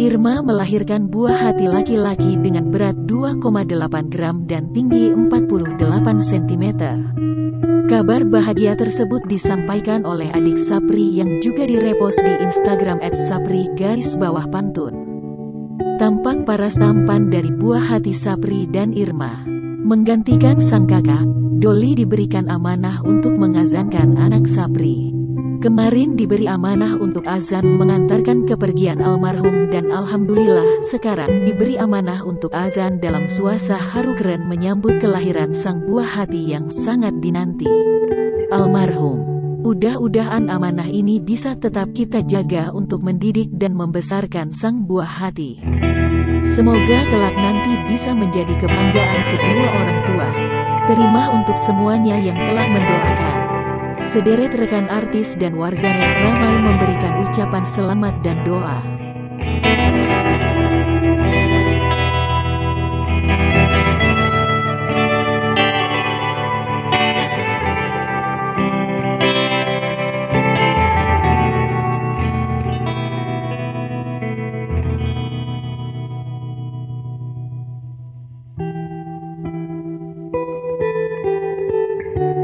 Irma melahirkan buah hati laki-laki dengan berat 2,8 gram dan tinggi 48 cm. Kabar bahagia tersebut disampaikan oleh adik Sapri yang juga direpost di Instagram @sapri_pantun. Tampak paras tampan dari buah hati Sapri dan Irma. Menggantikan sang kakak, Doli diberikan amanah untuk mengazankan anak Sapri. Kemarin diberi amanah untuk azan mengantarkan kepergian almarhum dan alhamdulillah sekarang diberi amanah untuk azan dalam suasana haru keren menyambut kelahiran sang buah hati yang sangat dinanti. Almarhum. Mudah-mudahan amanah ini bisa tetap kita jaga untuk mendidik dan membesarkan sang buah hati. Semoga kelak nanti bisa menjadi kebanggaan kedua orang tua. Terima untuk semuanya yang telah mendoakan. Sederet rekan artis dan warganet ramai memberikan ucapan selamat dan doa.